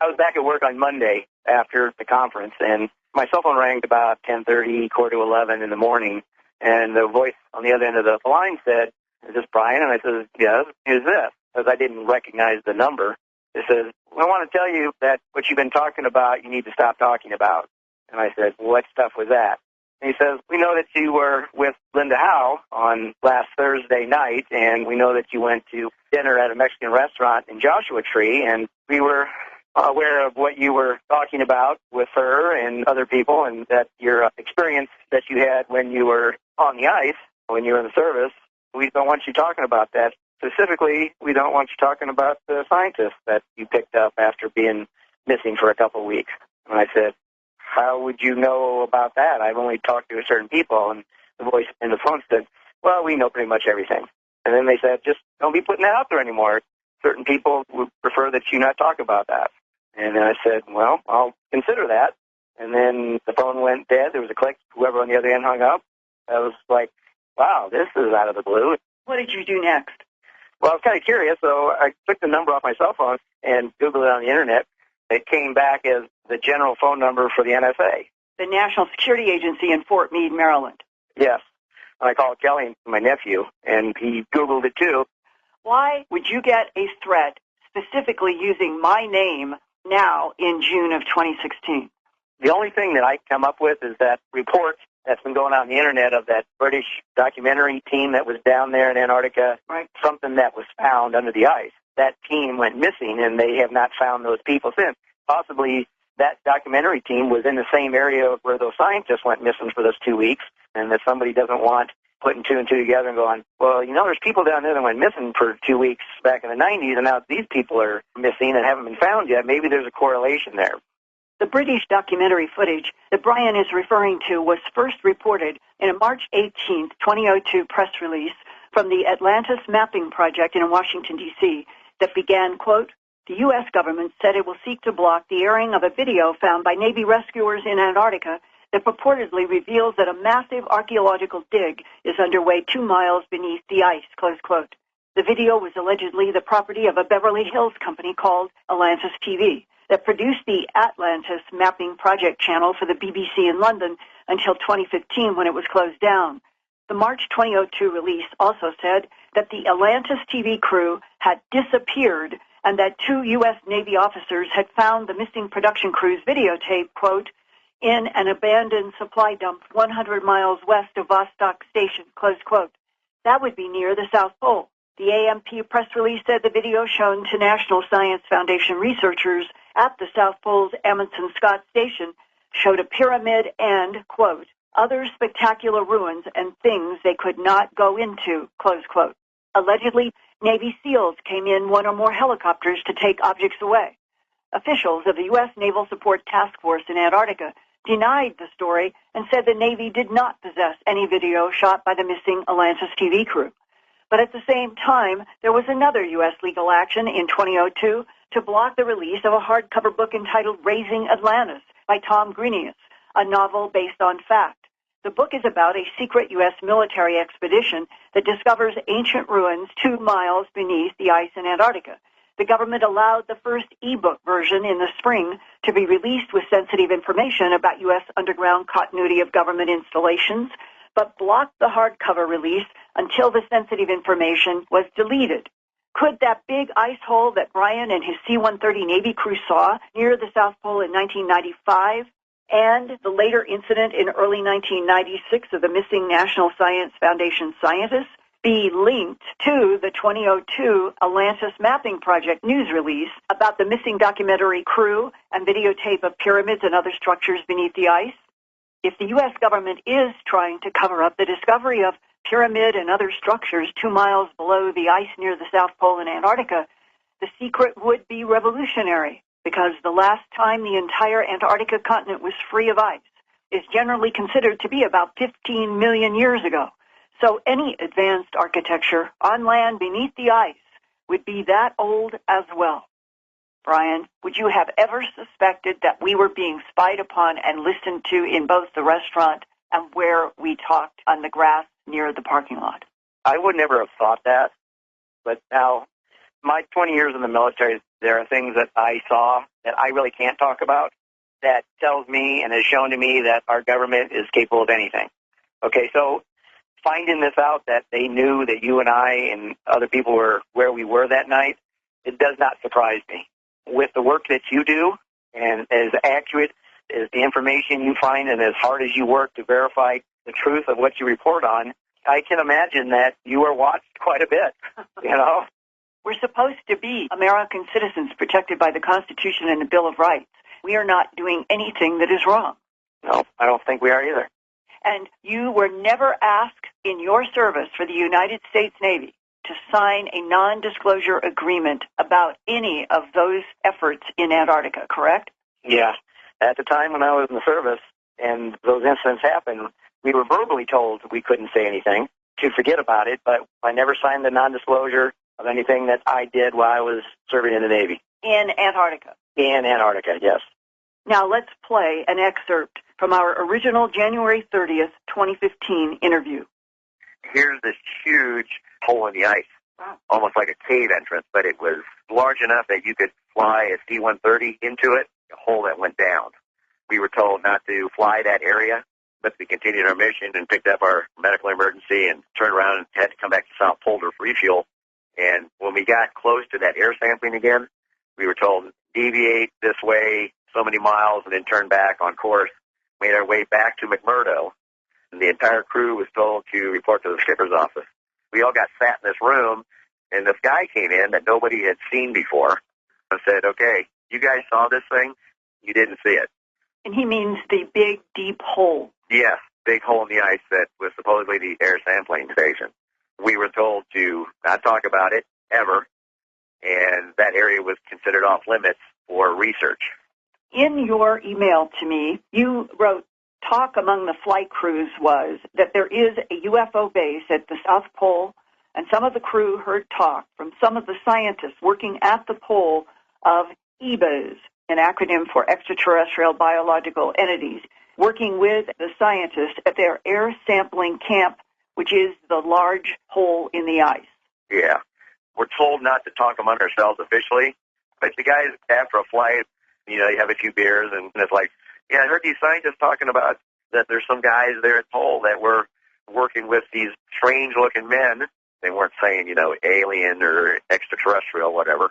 I was back at work on Monday after the conference, and my cell phone rang about 10:30, quarter to 11 in the morning, and the voice on the other end of the line said, "Is this Brian?" And I said, "Yes, who's this?" Because I didn't recognize the number. It says, "I want to tell you that what you've been talking about, you need to stop talking about." And I said, "What stuff was that?" And he says, "We know that you were with Linda Howe on last Thursday night, and we know that you went to dinner at a Mexican restaurant in Joshua Tree, and we were aware of what you were talking about with her and other people, and that your experience that you had when you were on the ice, when you were in the service. We don't want you talking about that. Specifically, we don't want you talking about the scientists that you picked up after being missing for a couple of weeks." And I said, "How would you know about that? I've only talked to certain people." And the voice in the phone said, "Well, we know pretty much everything." And then they said, "Just don't be putting that out there anymore. Certain people would prefer that you not talk about that." And then I said, "Well, I'll consider that." And then the phone went dead. There was a click. Whoever on the other end hung up. I was like, wow, this is out of the blue. What did you do next? Well, I was kind of curious, so I took the number off my cell phone and Googled it on the Internet. It came back as the general phone number for the NSA. The National Security Agency in Fort Meade, Maryland. Yes. I called Kelly, my nephew, and he Googled it too. Why would you get a threat specifically using my name now in June of 2016? The only thing that I come up with is that report that's been going out on the Internet of that British documentary team that was down there in Antarctica, right? Something that was found under the ice. That team went missing, and they have not found those people since. Possibly that documentary team was in the same area where those scientists went missing for those 2 weeks, and that somebody doesn't want putting two and two together and going, well, you know, there's people down there that went missing for 2 weeks back in the 90s, and now these people are missing and haven't been found yet. Maybe there's a correlation there. The British documentary footage that Brian is referring to was first reported in a March 18, 2002 press release from the Atlantis Mapping Project in Washington, D.C. that began, quote, "The U.S. government said it will seek to block the airing of a video found by Navy rescuers in Antarctica that purportedly reveals that a massive archaeological dig is underway 2 miles beneath the ice," close quote. The video was allegedly the property of a Beverly Hills company called Atlantis TV that produced the Atlantis Mapping Project channel for the BBC in London until 2015 when it was closed down. The March 2002 release also said that the Atlantis TV crew had disappeared and that 2 U.S. Navy officers had found the missing production crew's videotape, quote, in an abandoned supply dump 100 miles west of Vostok Station, close quote. That would be near the South Pole. The AMP press release said the video shown to National Science Foundation researchers at the South Pole's Amundsen Scott Station showed a pyramid and, quote, other spectacular ruins and things they could not go into, close quote. Allegedly, Navy SEALs came in one or more helicopters to take objects away. Officials of the U.S. Naval Support Task Force in Antarctica denied the story and said the Navy did not possess any video shot by the missing Atlantis TV crew. But at the same time, there was another U.S. legal action in 2002 to block the release of a hardcover book entitled Raising Atlantis by Tom Grenius, a novel based on fact. The book is about a secret U.S. military expedition that discovers ancient ruins 2 miles beneath the ice in Antarctica. The government allowed the first e-book version in the spring to be released with sensitive information about U.S. underground continuity of government installations, but blocked the hardcover release until the sensitive information was deleted. Could that big ice hole that Brian and his C-130 Navy crew saw near the South Pole in 1995 and the later incident in early 1996 of the missing National Science Foundation scientists be linked to the 2002 Atlantis Mapping Project news release about the missing documentary crew and videotape of pyramids and other structures beneath the ice? If the U.S. government is trying to cover up the discovery of pyramid and other structures 2 miles below the ice near the South Pole in Antarctica, the secret would be revolutionary, because the last time the entire Antarctica continent was free of ice is generally considered to be about 15 million years ago. So any advanced architecture on land beneath the ice would be that old as well. Brian, would you have ever suspected that we were being spied upon and listened to in both the restaurant and where we talked on the grass near the parking lot? I would never have thought that, but now My 20 years in the military, there are things that I saw that I really can't talk about that tells me and has shown to me that our government is capable of anything. Okay, so finding this out that they knew that you and I and other people were where we were that night, it does not surprise me. With the work that you do and as accurate as the information you find and as hard as you work to verify the truth of what you report on, I can imagine that you are watched quite a bit, you know? We're supposed to be American citizens protected by the Constitution and the Bill of Rights. We are not doing anything that is wrong. No, I don't think we are either. And you were never asked in your service for the United States Navy to sign a non-disclosure agreement about any of those efforts in Antarctica, correct? Yeah. At the time when I was in the service and those incidents happened, we were verbally told we couldn't say anything, to forget about it, but I never signed the non-disclosure of anything that I did while I was serving in the Navy. In Antarctica? In Antarctica, yes. Now let's play an excerpt from our original January 30th, 2015 interview. Here's this huge hole in the ice, almost like a cave entrance, but it was large enough that you could fly a C-130 into it, a hole that went down. We were told not to fly that area, but we continued our mission and picked up our medical emergency and turned around and had to come back to South Pole to refuel. And when we got close to that air sampling again, we were told, deviate this way so many miles and then turn back on course. Made our way back to McMurdo, and the entire crew was told to report to the skipper's office. We all got sat in this room, and this guy came in that nobody had seen before and said, okay, you guys saw this thing? You didn't see it. And he means the big, deep hole. Yes, big hole in the ice that was supposedly the air sampling station. We were told to not talk about it ever, and that area was considered off limits for research. In your email to me, you wrote, talk among the flight crews was that there is a UFO base at the South Pole, and some of the crew heard talk from some of the scientists working at the pole of EBAs, an acronym for extraterrestrial biological entities, working with the scientists at their air sampling camp, which is the large hole in the ice. Yeah. We're told not to talk among ourselves officially, but the guys, after a flight, you know, you have a few beers, and it's like, yeah, I heard these scientists talking about that there's some guys there at Pole that were working with these strange-looking men. They weren't saying, you know, alien or extraterrestrial, whatever,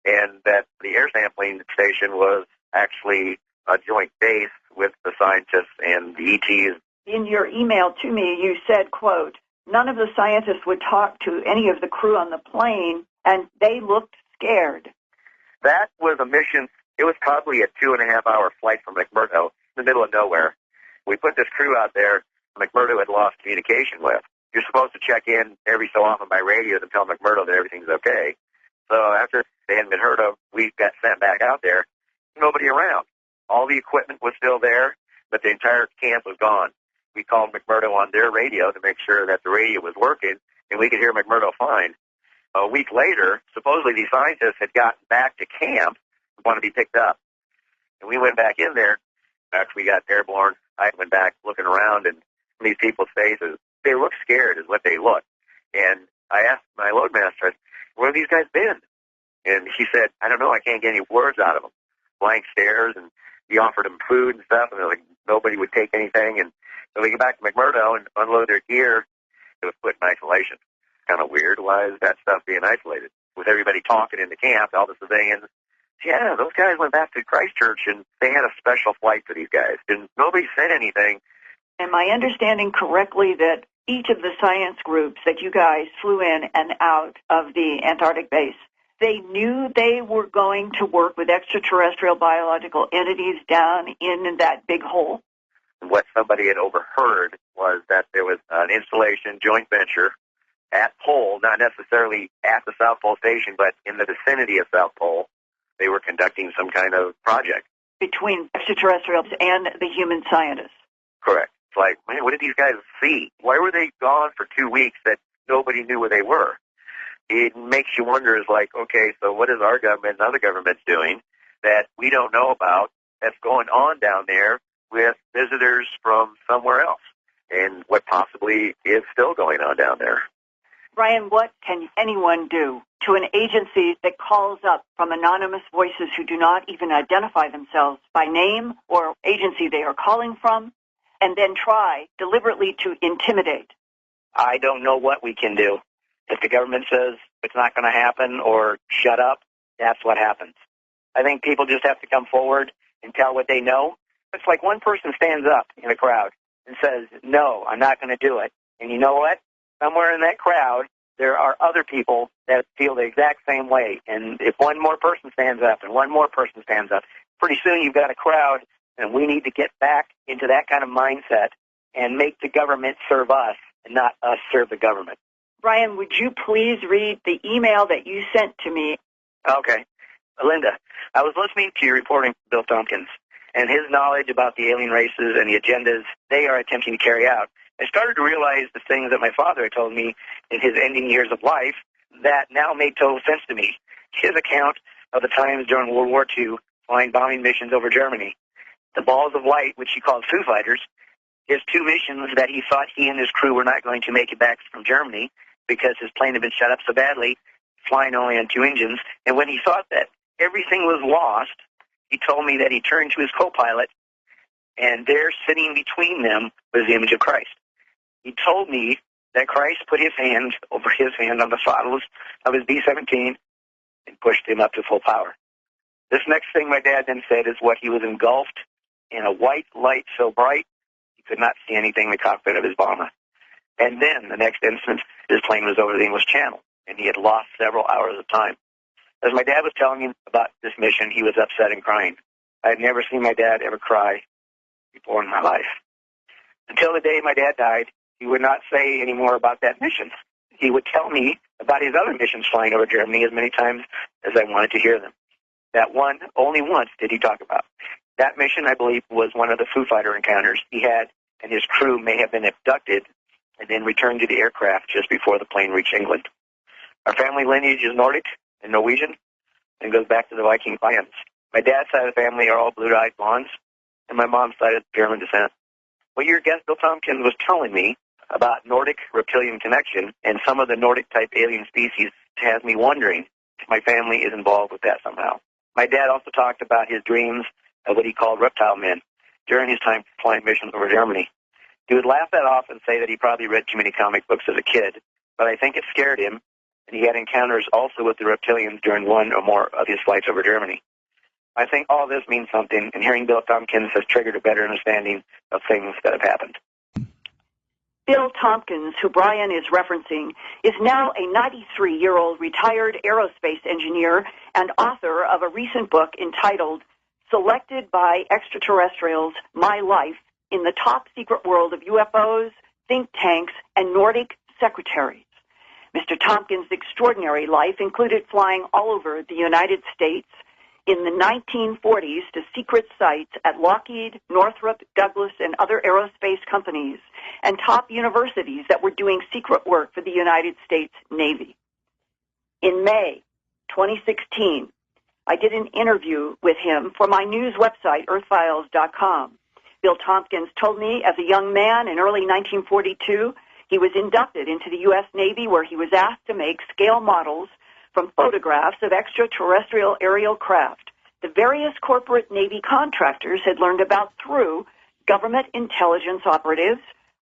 and that the air sampling station was actually a joint base with the scientists and the ETs. In your email to me, you said, quote, none of the scientists would talk to any of the crew on the plane, and they looked scared. That was a mission. It was probably a 2.5-hour flight from McMurdo, in the middle of nowhere. We put this crew out there McMurdo had lost communication with. You're supposed to check in every so often by radio to tell McMurdo that everything's okay. So after they hadn't been heard of, we got sent back out there. Nobody around. All the equipment was still there, but the entire camp was gone. We called McMurdo on their radio to make sure that the radio was working, and we could hear McMurdo fine. A week later, supposedly these scientists had gotten back to camp and wanted to be picked up. And we went back in there after we got airborne. I went back looking around, and these people's faces, they looked scared is what they looked. And I asked my loadmaster, where have these guys been? And he said, I don't know, I can't get any words out of them. Blank stares, and he offered them food and stuff, and they're like, nobody would take anything. And so we get back to McMurdo and unload their gear. It was put in isolation. Kind of weird. Why is that stuff being isolated? With everybody talking in the camp, all the civilians. Yeah, those guys went back to Christchurch, and they had a special flight for these guys. And nobody said anything. Am I understanding correctly that each of the science groups that you guys flew in and out of the Antarctic base, they knew they were going to work with extraterrestrial biological entities down in that big hole? What somebody had overheard was that there was an installation joint venture at Pole, not necessarily at the South Pole Station, but in the vicinity of South Pole. They were conducting some kind of project. Between extraterrestrials and the human scientists. Correct. It's like, man, what did these guys see? Why were they gone for 2 weeks that nobody knew where they were? It makes you wonder, is like, okay, so what is our government and other governments doing that we don't know about that's going on down there with visitors from somewhere else, and what possibly is still going on down there? Brian, what can anyone do to an agency that calls up from anonymous voices who do not even identify themselves by name or agency they are calling from, and then try deliberately to intimidate? I don't know what we can do. If the government says it's not going to happen or shut up, that's what happens. I think people just have to come forward and tell what they know. It's like one person stands up in a crowd and says, no, I'm not going to do it. And you know what? Somewhere in that crowd, there are other people that feel the exact same way. And if one more person stands up and one more person stands up, pretty soon you've got a crowd, and we need to get back into that kind of mindset and make the government serve us and not us serve the government. Brian, would you please read the email that you sent to me? Okay. Linda, I was listening to your reporting, Bill Tompkins, and his knowledge about the alien races and the agendas they are attempting to carry out. I started to realize the things that my father had told me in his ending years of life that now made total sense to me. His account of the times during World War II flying bombing missions over Germany, the balls of light, which he called Foo Fighters, his two missions that he thought he and his crew were not going to make it back from Germany because his plane had been shut up so badly, flying only on two engines. And when he thought that everything was lost, he told me that he turned to his co-pilot, and there sitting between them was the image of Christ. He told me that Christ put his hand over his hand on the throttles of his B-17 and pushed him up to full power. This next thing my dad then said is what he was engulfed in a white light so bright he could not see anything in the cockpit of his bomber. And then the next instant, his plane was over the English Channel, and he had lost several hours of time. As my dad was telling me about this mission, he was upset and crying. I had never seen my dad ever cry before in my life. Until the day my dad died, he would not say any more about that mission. He would tell me about his other missions flying over Germany as many times as I wanted to hear them. That one, only once did he talk about. That mission, I believe, was one of the Foo Fighter encounters he had, and his crew may have been abducted and then returned to the aircraft just before the plane reached England. Our family lineage is Nordic and Norwegian and goes back to the Viking clans. My dad's side of the family are all blue-eyed blondes, and my mom's side is German descent. What your guest, Bill Tompkins, was telling me about Nordic reptilian connection and some of the Nordic-type alien species has me wondering if my family is involved with that somehow. My dad also talked about his dreams of what he called reptile men during his time flying missions over Germany. He would laugh that off and say that he probably read too many comic books as a kid, but I think it scared him, and he had encounters also with the reptilians during one or more of his flights over Germany. I think all this means something, and hearing Bill Tompkins has triggered a better understanding of things that have happened. Bill Tompkins, who Brian is referencing, is now a 93-year-old retired aerospace engineer and author of a recent book entitled Selected by Extraterrestrials, My Life in the Top Secret World of UFOs, Think Tanks, and Nordic Secretaries. Mr. Tompkins' extraordinary life included flying all over the United States in the 1940s to secret sites at Lockheed, Northrop, Douglas, and other aerospace companies, and top universities that were doing secret work for the United States Navy. In May 2016, I did an interview with him for my news website, earthfiles.com. Bill Tompkins told me as a young man in early 1942, he was inducted into the U.S. Navy, where he was asked to make scale models from photographs of extraterrestrial aerial craft the various corporate Navy contractors had learned about through government intelligence operatives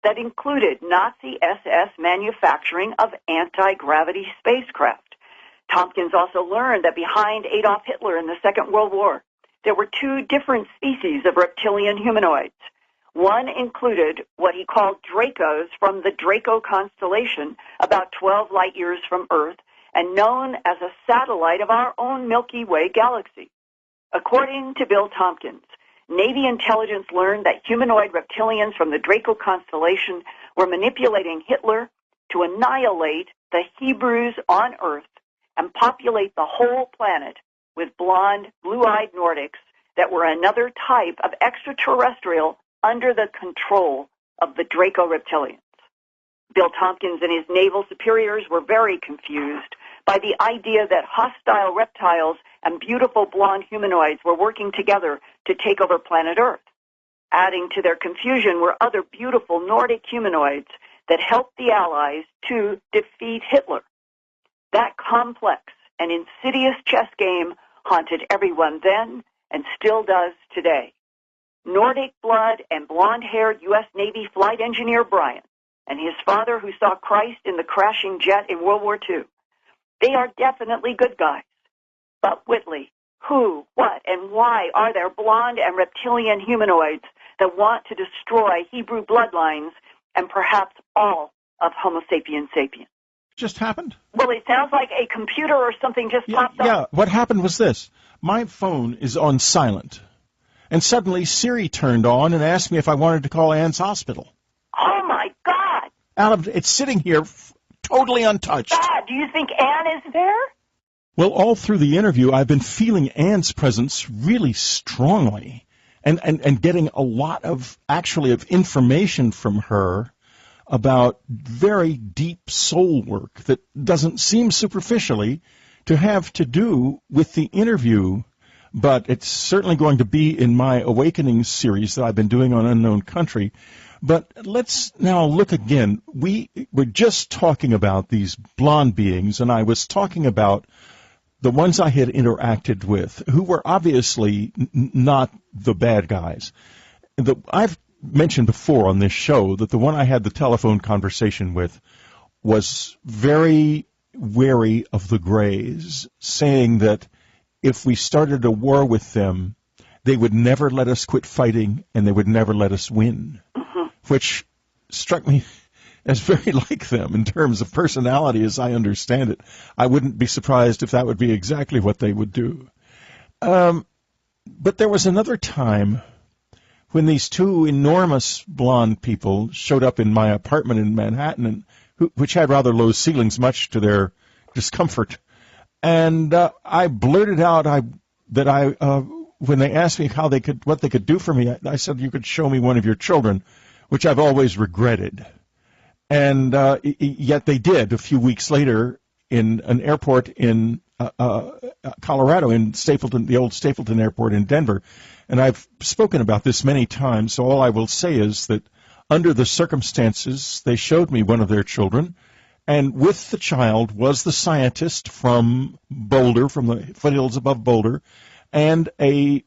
that included Nazi SS manufacturing of anti-gravity spacecraft. Tompkins also learned that behind Adolf Hitler in the Second World War, there were two different species of reptilian humanoids. One included what he called Dracos from the Draco constellation, about 12 light years from Earth, and known as a satellite of our own Milky Way galaxy. According to Bill Tompkins, Navy intelligence learned that humanoid reptilians from the Draco constellation were manipulating Hitler to annihilate the Hebrews on Earth and populate the whole planet with blonde, blue-eyed Nordics that were another type of extraterrestrial under the control of the Draco reptilians. Bill Tompkins and his naval superiors were very confused by the idea that hostile reptiles and beautiful blonde humanoids were working together to take over planet Earth. Adding to their confusion were other beautiful Nordic humanoids that helped the Allies to defeat Hitler. That complex and insidious chess game haunted everyone then and still does today. Nordic blood and blonde-haired U.S. Navy flight engineer Brian and his father who saw Christ in the crashing jet in World War II. They are definitely good guys. But Whitley, who, what, and why are there blonde and reptilian humanoids that want to destroy Hebrew bloodlines and perhaps all of Homo sapiens sapiens? Just happened? Well, it sounds like a computer or something just popped up. Yeah, what happened was this. My phone is on silent, and suddenly Siri turned on and asked me if I wanted to call Ann's hospital. Oh, my God. Adam, it's sitting here totally untouched. God, do you think Ann is there? Well, all through the interview, I've been feeling Ann's presence really strongly and getting a lot of information from her about very deep soul work that doesn't seem superficially to have to do with the interview, but it's certainly going to be in my Awakening series that I've been doing on Unknown Country. But let's now look again. We were just talking about these blonde beings, and I was talking about the ones I had interacted with, who were obviously not the bad guys. I've mentioned before on this show that the one I had the telephone conversation with was very wary of the Greys, saying that if we started a war with them, they would never let us quit fighting and they would never let us win, which struck me as very like them in terms of personality as I understand it. I wouldn't be surprised if that would be exactly what they would do. But there was another time when these two enormous blonde people showed up in my apartment in Manhattan, which had rather low ceilings, much to their discomfort. And I blurted out that when they asked me what they could do for me, I said, you could show me one of your children, which I've always regretted. And yet they did a few weeks later in an airport in Colorado, in Stapleton, the old Stapleton Airport in Denver. And I've spoken about this many times, so all I will say is that under the circumstances, they showed me one of their children, and with the child was the scientist from Boulder, from the foothills above Boulder, and a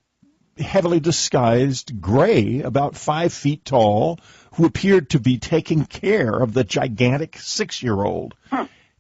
heavily disguised gray, about 5 feet tall, who appeared to be taking care of the gigantic 6-year-old.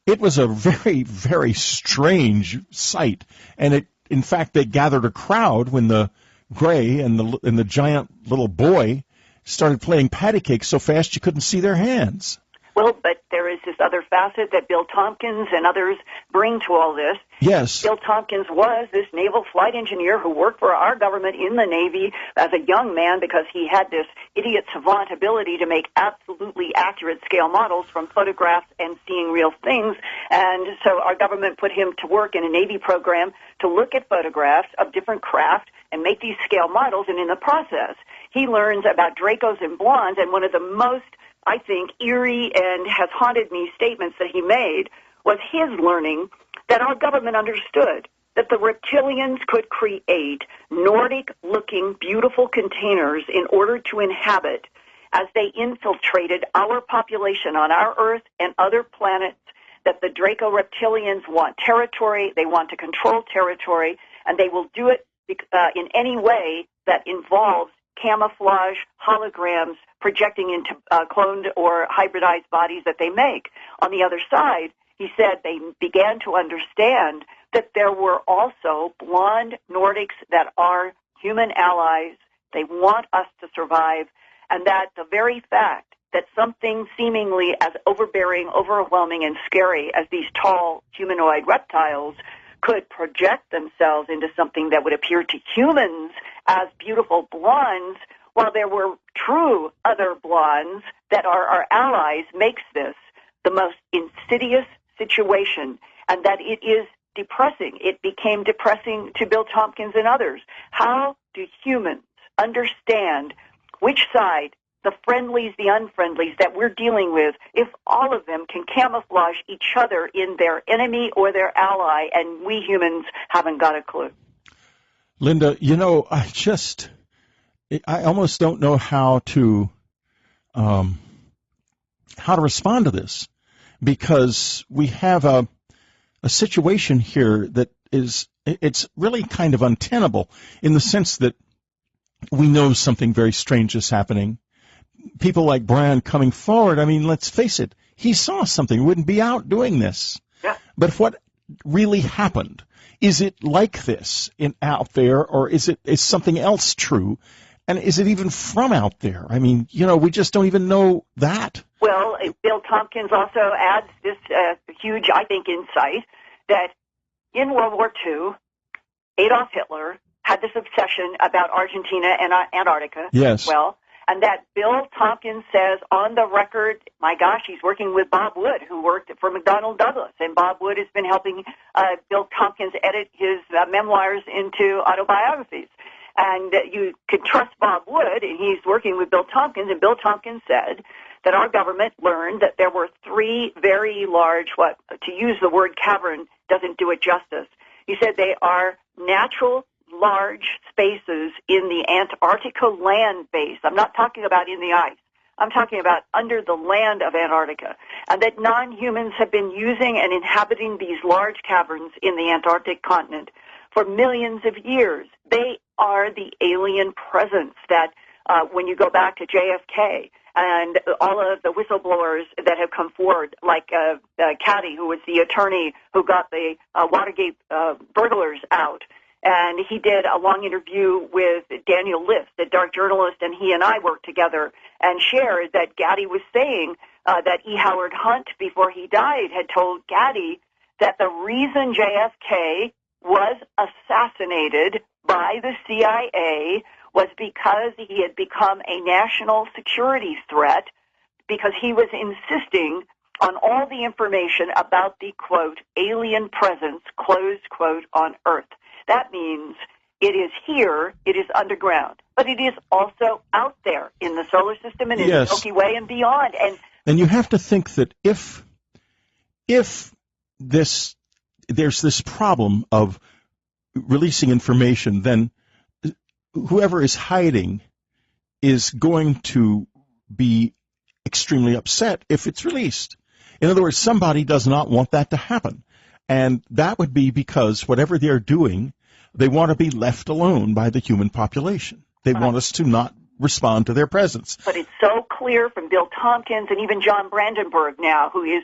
It was a very, very strange sight, and in fact, they gathered a crowd when the gray and the giant little boy started playing patty cake so fast you couldn't see their hands. Well, but there is this other facet that Bill Tompkins and others bring to all this. Yes. Bill Tompkins was this naval flight engineer who worked for our government in the Navy as a young man because he had this idiot savant ability to make absolutely accurate scale models from photographs and seeing real things. And so our government put him to work in a Navy program to look at photographs of different craft and make these scale models. And in the process, he learns about Dracos and blondes, and one of the most, I think, eerie and has haunted me statements that he made was his learning that our government understood that the reptilians could create Nordic-looking, beautiful containers in order to inhabit as they infiltrated our population on our Earth and other planets, that the Draco reptilians want territory, they want to control territory, and they will do it in any way that involves camouflage, holograms, projecting into cloned or hybridized bodies that they make. On the other side, he said they began to understand that there were also blonde Nordics that are human allies. They want us to survive, and that the very fact that something seemingly as overbearing, overwhelming, and scary as these tall humanoid reptiles could project themselves into something that would appear to humans as beautiful blondes, while there were true other blondes that are our allies, makes this the most insidious situation, and that it is depressing. It became depressing to Bill Tompkins and others. How do humans understand which side, the friendlies, the unfriendlies that we're dealing with, if all of them can camouflage each other in their enemy or their ally, and we humans haven't got a clue? Linda, I almost don't know how to respond to this, because we have a situation here that it's really kind of untenable in the sense that we know something very strange is happening. People like Brian coming forward, I mean, let's face it, he saw something, wouldn't be out doing this. Yeah. But what really happened? Is it like this out there, or is something else true? And is it even from out there? I mean, we just don't even know that. Well, Bill Tompkins also adds this huge, I think, insight that in World War II, Adolf Hitler had this obsession about Argentina and Antarctica. Yes. Well, and that Bill Tompkins says on the record, my gosh, he's working with Bob Wood, who worked for McDonnell Douglas, and Bob Wood has been helping Bill Tompkins edit his memoirs into autobiographies. And you could trust Bob Wood, and he's working with Bill Tompkins, and Bill Tompkins said that our government learned that there were 3 very large, to use the word cavern doesn't do it justice. He said they are natural large spaces in the Antarctica land base. I'm not talking about in the ice. I'm talking about under the land of Antarctica. And that non-humans have been using and inhabiting these large caverns in the Antarctic continent for millions of years. They are the alien presence that when you go back to JFK and all of the whistleblowers that have come forward, like Caddy, who was the attorney who got the Watergate burglars out, and he did a long interview with Daniel List, the dark journalist, and he and I worked together and shared that Gaddy was saying that E. Howard Hunt, before he died, had told Gaddy that the reason JFK was assassinated by the CIA was because he had become a national security threat, because he was insisting on all the information about the, quote, alien presence, close quote, on Earth. That means it is here, it is underground, but it is also out there in the solar system and in the Milky Way and beyond. And you have to think that if there's this problem of releasing information, then whoever is hiding is going to be extremely upset if it's released. In other words, somebody does not want that to happen. And that would be because whatever they're doing, they want to be left alone by the human population. They want us to not respond to their presence. But it's so clear from Bill Tompkins and even John Brandenburg now, who is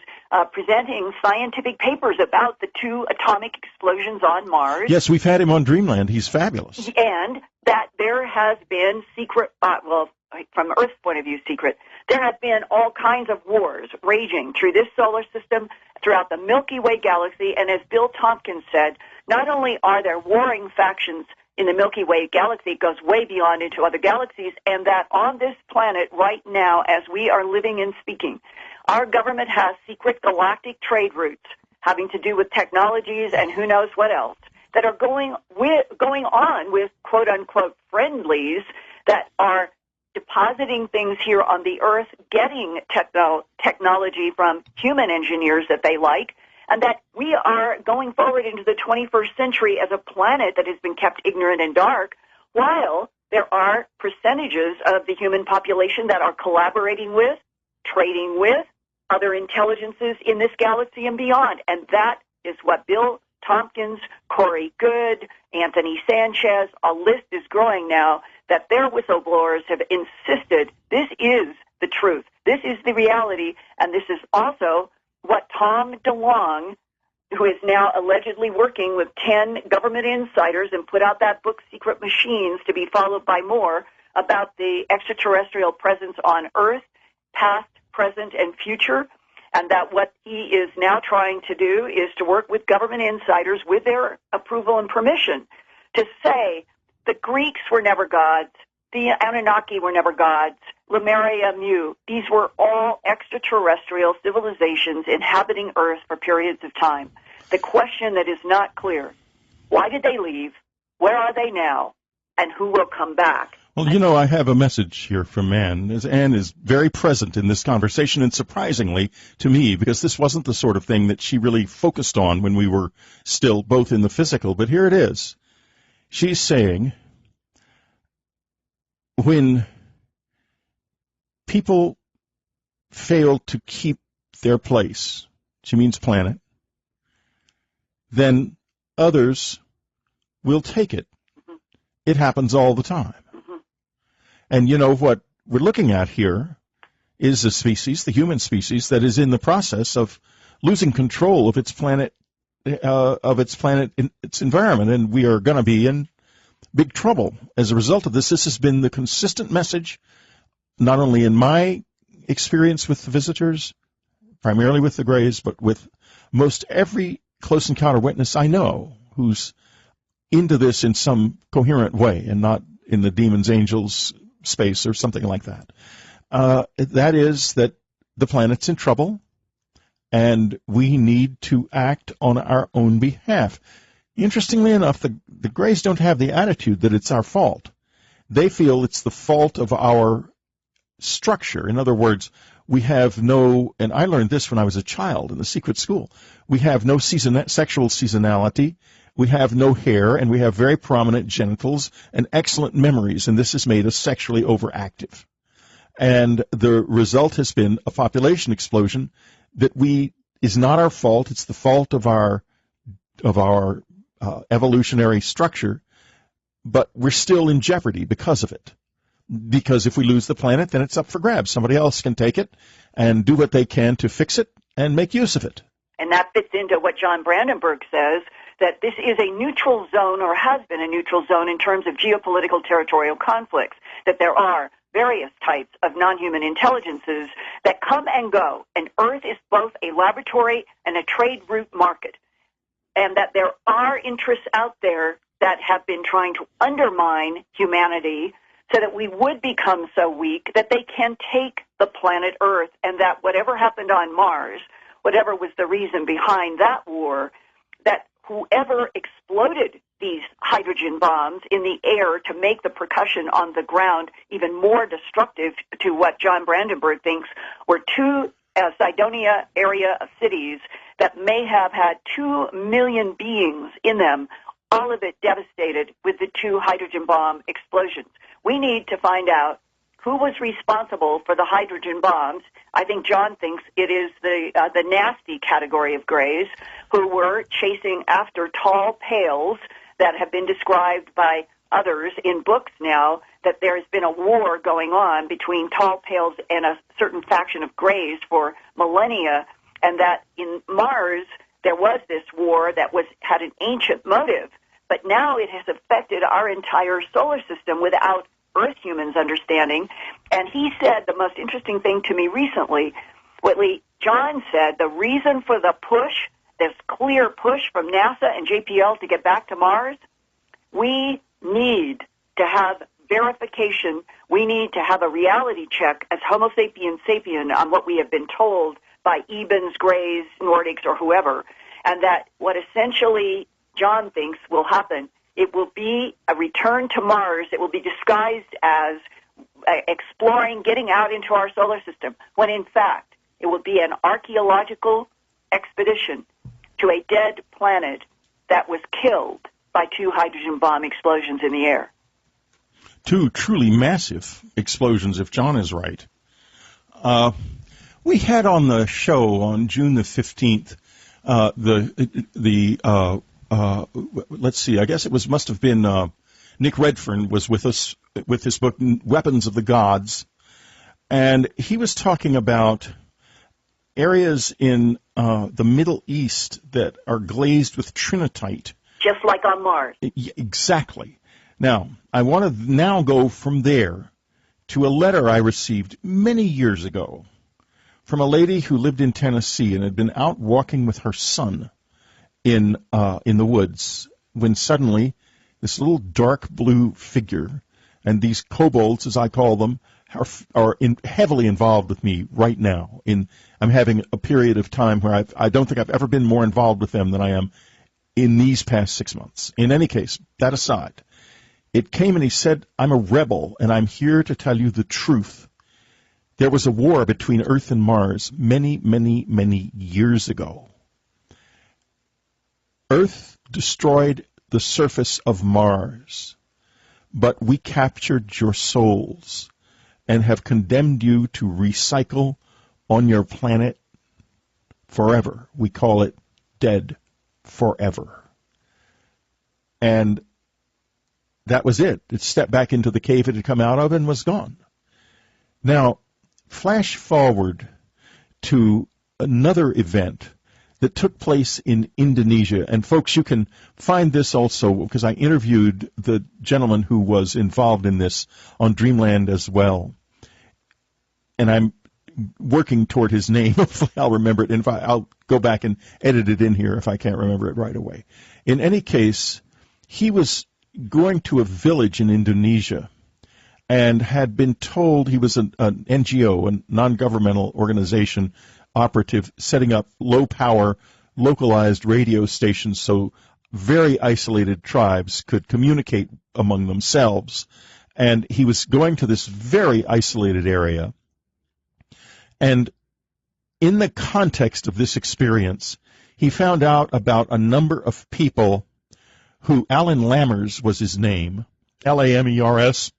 presenting scientific papers about the 2 atomic explosions on Mars. Yes, we've had him on Dreamland. He's fabulous. And that there has been secret, from Earth's point of view, secret. There have been all kinds of wars raging through this solar system, throughout the Milky Way galaxy, and as Bill Tompkins said, not only are there warring factions in the Milky Way galaxy, it goes way beyond into other galaxies, and that on this planet right now, as we are living and speaking, our government has secret galactic trade routes having to do with technologies and who knows what else that are going on with quote-unquote friendlies that are depositing things here on the Earth, getting technology from human engineers that they like, and that we are going forward into the 21st century as a planet that has been kept ignorant and dark, while there are percentages of the human population that are collaborating with, trading with, other intelligences in this galaxy and beyond. And that is what Bill Tompkins, Corey Good, Anthony Sanchez, a list is growing now, that their whistleblowers have insisted this is the truth. This is the reality, and this is also what Tom DeLonge, who is now allegedly working with 10 government insiders and put out that book, Secret Machines, to be followed by more, about the extraterrestrial presence on Earth, past, present, and future, and that what he is now trying to do is to work with government insiders with their approval and permission to say the Greeks were never gods, the Anunnaki were never gods, Lemuria, Mu, these were all extraterrestrial civilizations inhabiting Earth for periods of time. The question that is not clear, why did they leave? Where are they now? And who will come back? Well, you know, I have a message here from Anne. Anne is very present in this conversation, and surprisingly to me, because this wasn't the sort of thing that she really focused on when we were still both in the physical, but here it is. She's saying, when people fail to keep their place, she means planet, then others will take it. Mm-hmm. It happens all the time. Mm-hmm. And you know what we're looking at here is a species, the human species, that is in the process of losing control of its planet, its environment, and we are going to be in big trouble as a result of this. This has been the consistent message, not only in my experience with the visitors, primarily with the Greys, but with most every close encounter witness I know who's into this in some coherent way and not in the demons, angels space or something like that. That is that the planet's in trouble, and we need to act on our own behalf. Interestingly enough, the Greys don't have the attitude that it's our fault. They feel it's the fault of our structure. In other words, we have no, and I learned this when I was a child in the secret school, we have no sexual seasonality, we have no hair, and we have very prominent genitals and excellent memories, and this has made us sexually overactive. And the result has been a population explosion that is not our fault. It's the fault of our evolutionary structure, but we're still in jeopardy because of it. Because if we lose the planet, then it's up for grabs. Somebody else can take it and do what they can to fix it and make use of it. And that fits into what John Brandenburg says, that this is a neutral zone, or has been a neutral zone in terms of geopolitical territorial conflicts, that there are various types of non-human intelligences that come and go, and Earth is both a laboratory and a trade route market, and that there are interests out there that have been trying to undermine humanity so that we would become so weak that they can take the planet Earth, and that whatever happened on Mars, whatever was the reason behind that war, that whoever exploded these hydrogen bombs in the air to make the percussion on the ground even more destructive to what John Brandenburg thinks were two Cydonia area of cities that may have had 2 million beings in them, all of it devastated with the two hydrogen bomb explosions. We need to find out who was responsible for the hydrogen bombs. I think John thinks it is the nasty category of Greys who were chasing after tall pails that have been described by others in books now, that there has been a war going on between tall pails and a certain faction of Greys for millennia, and that in Mars there was this war that had an ancient motive, but now it has affected our entire solar system without Earth humans understanding. And he said the most interesting thing to me recently, Whitley, John said the reason for the push, this clear push from NASA and JPL to get back to Mars, we need to have verification. We need to have a reality check as Homo sapiens sapien on what we have been told by Ebens, Greys, Nordics, or whoever, and that what essentially John thinks will happen, it will be a return to Mars. It will be disguised as exploring, getting out into our solar system, when in fact it will be an archaeological expedition to a dead planet that was killed by two hydrogen bomb explosions in the air. Two truly massive explosions, if John is right. We had on the show on June the 15th let's see, I guess it must have been Nick Redfern was with us with his book Weapons of the Gods, and he was talking about areas in the Middle East that are glazed with trinitite. Just like on Mars. Exactly. Now, I want to now go from there to a letter I received many years ago from a lady who lived in Tennessee and had been out walking with her son in the woods when suddenly this little dark blue figure, and these kobolds, as I call them, are heavily involved with me right now. I'm having a period of time where I don't think I've ever been more involved with them than I am in these past 6 months. In any case, that aside, it came and he said, I'm a rebel, and I'm here to tell you the truth. There was a war between Earth and Mars many, many, many years ago. Earth destroyed the surface of Mars, but we captured your souls and have condemned you to recycle on your planet forever. We call it dead. forever. And that was it. It stepped back into the cave it had come out of and was gone. Now, flash forward to another event that took place in Indonesia. And folks, you can find this also because I interviewed the gentleman who was involved in this on Dreamland as well. And I'm working toward his name. Hopefully I'll remember it. And I'll go back and edit it in here if I can't remember it right away. In any case, he was going to a village in Indonesia and had been told he was an NGO, a non-governmental organization operative, setting up low-power, localized radio stations so very isolated tribes could communicate among themselves. And he was going to this very isolated area. And in the context of this experience, he found out about a number of people who, Alan Lammers was his name, Lamers.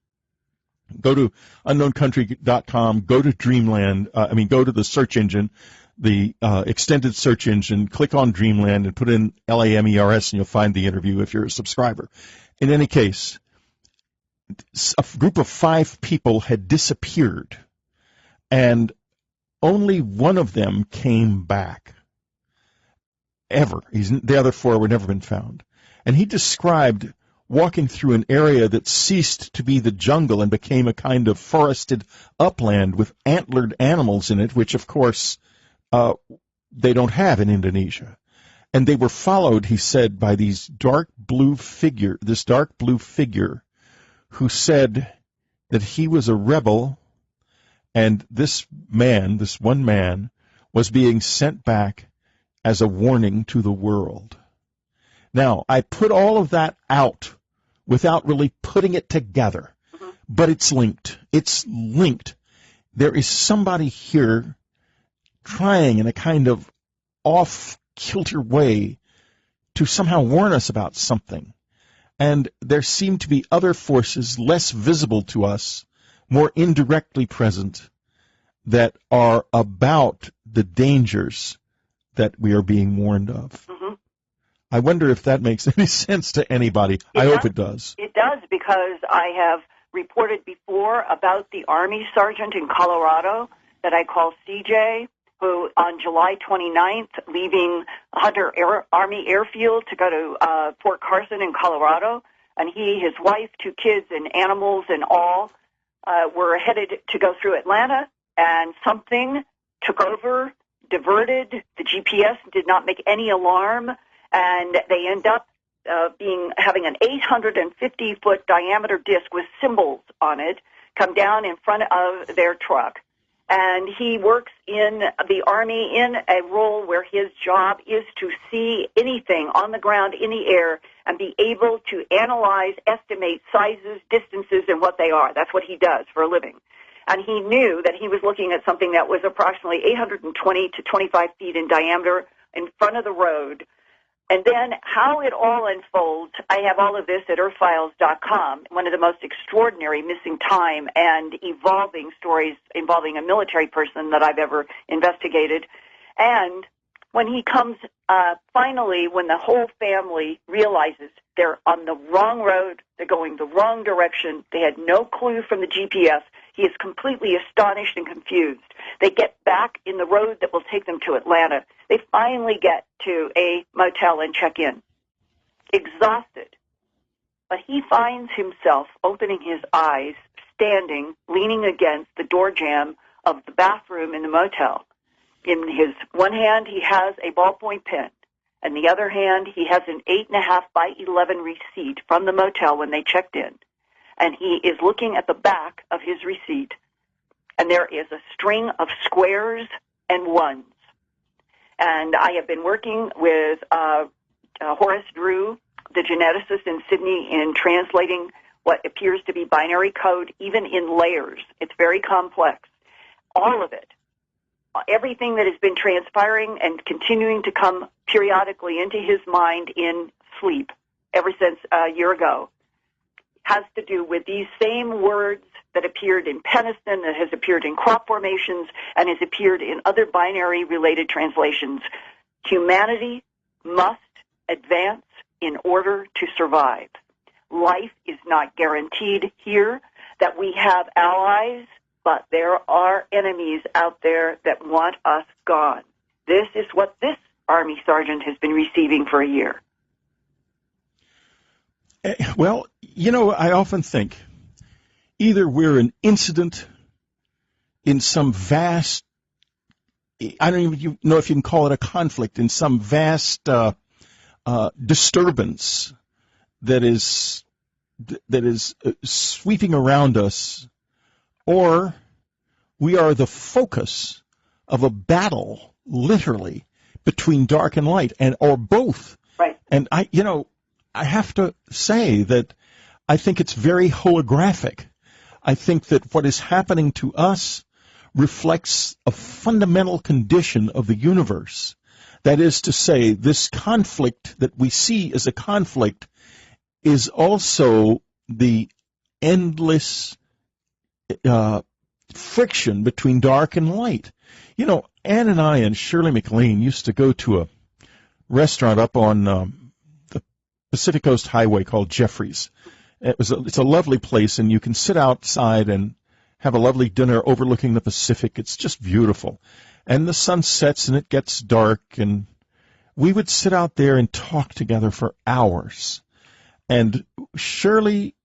Go to unknowncountry.com, go to Dreamland, go to the search engine, the extended search engine, click on Dreamland and put in Lamers and you'll find the interview if you're a subscriber. In any case, a group of 5 people had disappeared and only one of them came back. Ever. The other 4 were never been found. And he described walking through an area that ceased to be the jungle and became a kind of forested upland with antlered animals in it, which, of course, they don't have in Indonesia. And they were followed, he said, by this dark blue figure who said that he was a rebel, and this one man, was being sent back as a warning to the world. Now, I put all of that out without really putting it together, but it's linked. It's linked. There is somebody here trying in a kind of off-kilter way to somehow warn us about something. And there seem to be other forces less visible to us, more indirectly present, that are about the dangers that we are being warned of. Mm-hmm. I wonder if that makes any sense to anybody. I hope it does. It does, because I have reported before about the Army sergeant in Colorado that I call CJ, who on July 29th, leaving Hunter Army Airfield to go to Fort Carson in Colorado, and he, his wife, 2 kids, and animals and all were headed to go through Atlanta, and something took over, diverted. The GPS did not make any alarm, and they end up having an 850-foot diameter disc with symbols on it come down in front of their truck. And he works in the Army in a role where his job is to see anything on the ground, in the air, and be able to analyze, estimate sizes, distances, and what they are. That's what he does for a living. And he knew that he was looking at something that was approximately 820 to 25 feet in diameter in front of the road. And then how it all unfolds, I have all of this at earthfiles.com, one of the most extraordinary missing time and evolving stories involving a military person that I've ever investigated. And when he comes, finally, when the whole family realizes they're on the wrong road, they're going the wrong direction, they had no clue from the GPS, he is completely astonished and confused. They get back in the road that will take them to Atlanta. They finally get to a motel and check in, exhausted. But he finds himself opening his eyes, standing, leaning against the door jamb of the bathroom in the motel. In his one hand, he has a ballpoint pen. In the other hand, he has an 8.5 by 11 receipt from the motel when they checked in. And he is looking at the back of his receipt, and there is a string of squares and ones. And I have been working with Horace Drew, the geneticist in Sydney, in translating what appears to be binary code, even in layers. It's very complex. All of it, everything that has been transpiring and continuing to come periodically into his mind in sleep ever since a year ago, has to do with these same words that appeared in Peniston, that has appeared in crop formations, and has appeared in other binary-related translations. Humanity must advance in order to survive. Life is not guaranteed here, that we have allies, but there are enemies out there that want us gone. This is what this Army sergeant has been receiving for a year. Well, I often think either we're an incident in some vast, I don't even know if you can call it a conflict, in some vast disturbance that is sweeping around us, or we are the focus of a battle, literally, between dark and light, or both. Right. And I have to say that I think it's very holographic. I think that what is happening to us reflects a fundamental condition of the universe. That is to say, this conflict that we see as a conflict is also the endless friction between dark and light. Ann and I and Shirley MacLaine used to go to a restaurant up on the Pacific Coast Highway called Jeffrey's. It's a lovely place, and you can sit outside and have a lovely dinner overlooking the Pacific. It's just beautiful. And the sun sets and it gets dark, and we would sit out there and talk together for hours. And Shirley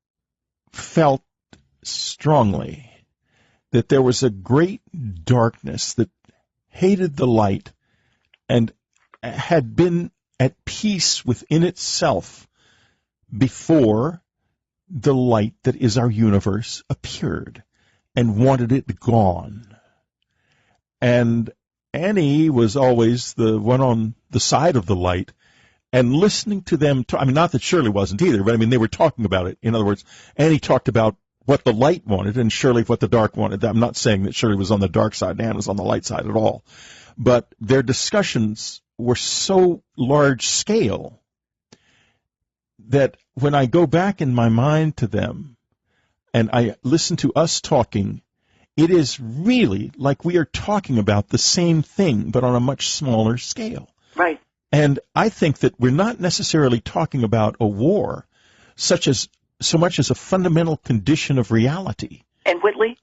felt strongly that there was a great darkness that hated the light and had been at peace within itself before the light that is our universe appeared, and wanted it gone. And Annie was always the one on the side of the light, and listening to them, not that Shirley wasn't either, but they were talking about it. In other words, Annie talked about what the light wanted, and Shirley what the dark wanted. I'm not saying that Shirley was on the dark side and Anne was on the light side at all, but their discussions were so large scale that when I go back in my mind to them and I listen to us talking, it is really like we are talking about the same thing, but on a much smaller scale. Right. And I think that we're not necessarily talking about a war so much as a fundamental condition of reality. And Whitley,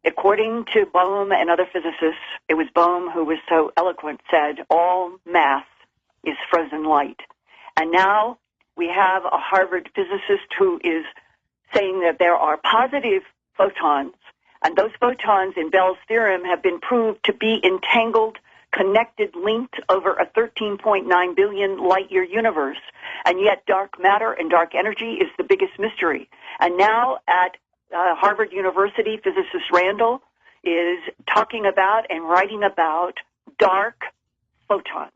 according to Bohm and other physicists, it was Bohm who was so eloquent, said all mass is frozen light. And now we have a Harvard physicist who is saying that there are positive photons, and those photons in Bell's theorem have been proved to be entangled, connected, linked over a 13.9 billion light-year universe. And yet dark matter and dark energy is the biggest mystery. And now at Harvard University, physicist Randall is talking about and writing about dark photons.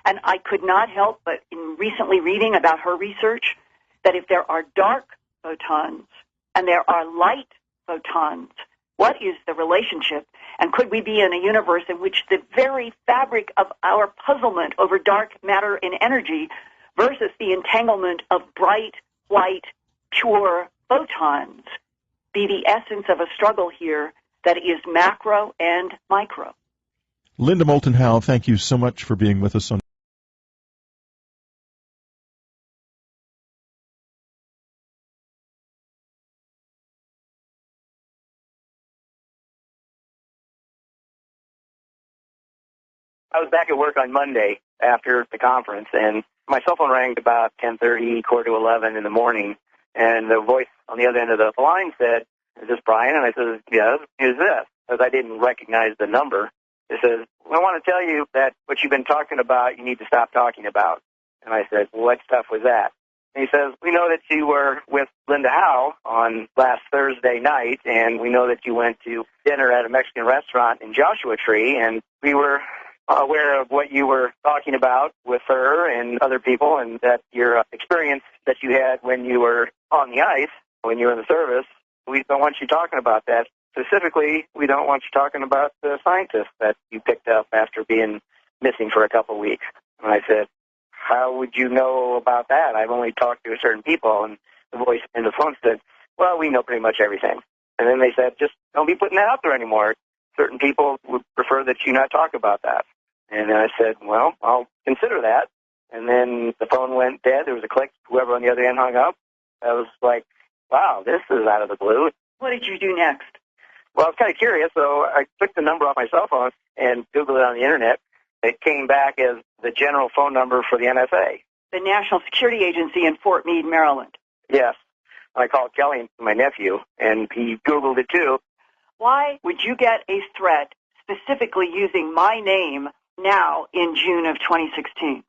And I could not help but in recently reading about her research that if there are dark photons and there are light photons, what is the relationship? And could we be in a universe in which the very fabric of our puzzlement over dark matter and energy versus the entanglement of bright, white, pure photons be the essence of a struggle here that is macro and micro? Linda Moulton Howe, thank you so much for being with us on I was back at work on Monday after the conference, and my cell phone rang about 10:30, quarter to 11 in the morning, and the voice on the other end of the line said, "Is this Brian?" And I said, "Yes, who's this?" Because I didn't recognize the number. It says, "I want to tell you that what you've been talking about, you need to stop talking about." And I said, "What stuff was that?" And he says, "We know that you were with Linda Howe on last Thursday night, and we know that you went to dinner at a Mexican restaurant in Joshua Tree, and we were aware of what you were talking about with her and other people, and that your experience that you had when you were on the ice, when you were in the service. We don't want you talking about that. Specifically, we don't want you talking about the scientist that you picked up after being missing for a couple of weeks." And I said, "How would you know about that? I've only talked to certain people." And the voice in the phone said, "Well, we know pretty much everything." And then they said, "Just don't be putting that out there anymore. Certain people would prefer that you not talk about that." And then I said, "Well, I'll consider that." And then the phone went dead. There was a click. Whoever on the other end hung up. I was like, wow, this is out of the blue. What did you do next? Well, I was kind of curious, so I took the number off my cell phone and Googled it on the Internet. It came back as the general phone number for the NSA. The National Security Agency in Fort Meade, Maryland. Yes. I called Kelly, my nephew, and he Googled it too. Why would you get a threat specifically using my name now in June of 2016?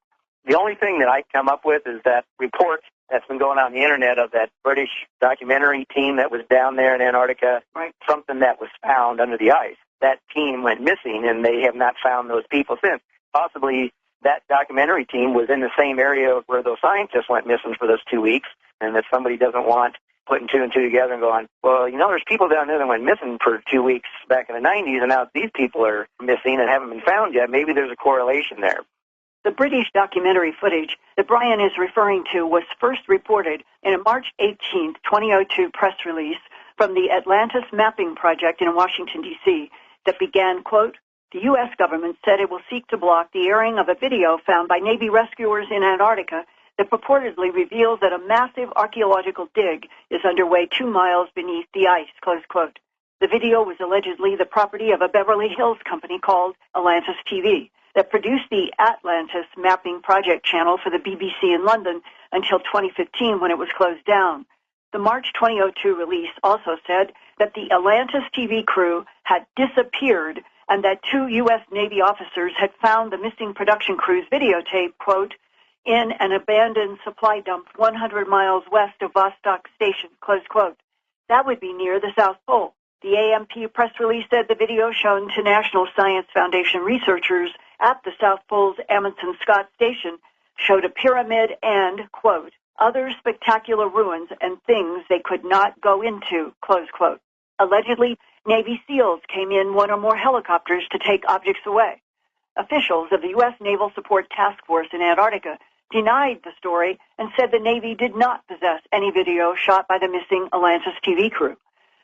The only thing that I come up with is that report that's been going on the Internet of that British documentary team that was down there in Antarctica, right. Something that was found under the ice. That team went missing, and they have not found those people since. Possibly that documentary team was in the same area where those scientists went missing for those 2 weeks, and that somebody doesn't want putting two and two together and going, well, you know, there's people down there that went missing for 2 weeks back in the 90s, and now these people are missing and haven't been found yet. Maybe there's a correlation there. The British documentary footage that Brian is referring to was first reported in a March 18, 2002 press release from the Atlantis Mapping Project in Washington, D.C. that began, quote, the U.S. government said it will seek to block the airing of a video found by Navy rescuers in Antarctica that purportedly reveals that a massive archaeological dig is underway 2 miles beneath the ice, close quote. The video was allegedly the property of a Beverly Hills company called Atlantis TV that produced the Atlantis Mapping Project channel for the BBC in London until 2015 when it was closed down. The March 2002 release also said that the Atlantis TV crew had disappeared and that 2 U.S. Navy officers had found the missing production crew's videotape, quote, in an abandoned supply dump 100 miles west of Vostok Station, close quote. That would be near the South Pole. The AMP press release said the video shown to National Science Foundation researchers at the South Pole's Amundsen Scott Station showed a pyramid and, quote, other spectacular ruins and things they could not go into, close quote. Allegedly, Navy SEALs came in one or more helicopters to take objects away. Officials of the U.S. Naval Support Task Force in Antarctica denied the story and said the Navy did not possess any video shot by the missing Atlantis TV crew.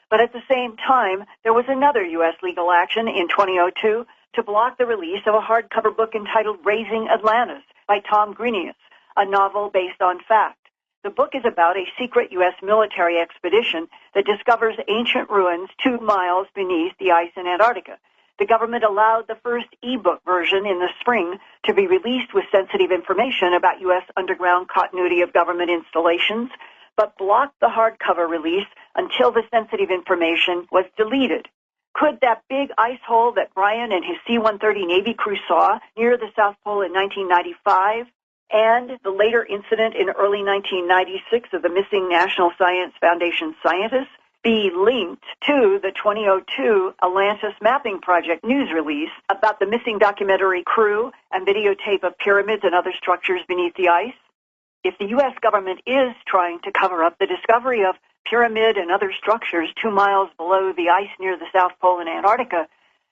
But at the same time, there was another U.S. legal action in 2002 to block the release of a hardcover book entitled Raising Atlantis by Tom Grenius, a novel based on fact. The book is about a secret U.S. military expedition that discovers ancient ruins 2 miles beneath the ice in Antarctica. The government allowed the first e-book version in the spring to be released with sensitive information about U.S. underground continuity of government installations, but blocked the hardcover release until the sensitive information was deleted. Could that big ice hole that Brian and his C-130 Navy crew saw near the South Pole in 1995 and the later incident in early 1996 of the missing National Science Foundation scientists be linked to the 2002 Atlantis Mapping Project news release about the missing documentary crew and videotape of pyramids and other structures beneath the ice? If the U.S. government is trying to cover up the discovery of pyramid and other structures 2 miles below the ice near the South Pole in Antarctica,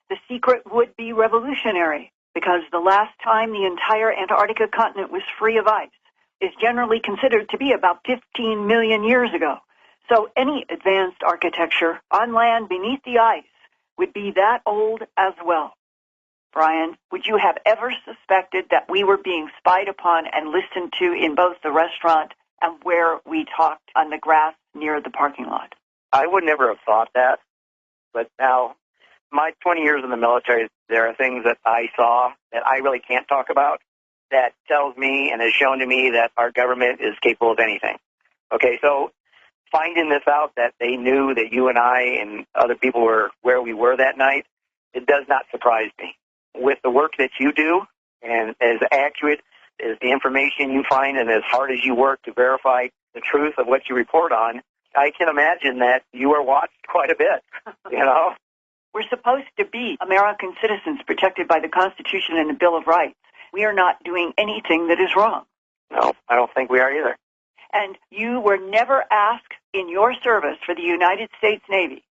the secret would be revolutionary, because the last time the entire Antarctica continent was free of ice is generally considered to be about 15 million years ago. So any advanced architecture on land beneath the ice would be that old as well. Brian, would you have ever suspected that we were being spied upon and listened to in both the restaurant and where we talked on the grass near the parking lot? I would never have thought that. But now, my 20 years in the military, there are things that I saw that I really can't talk about that tells me and has shown to me that our government is capable of anything. Okay, so finding this out that they knew that you and I and other people were where we were that night, it does not surprise me. With the work that you do and as accurate as the information you find and as hard as you work to verify the truth of what you report on, I can imagine that you are watched quite a bit, you know? We're supposed to be American citizens protected by the Constitution and the Bill of Rights. We are not doing anything that is wrong. No, I don't think we are either. And you were never asked in your service for the United States Navy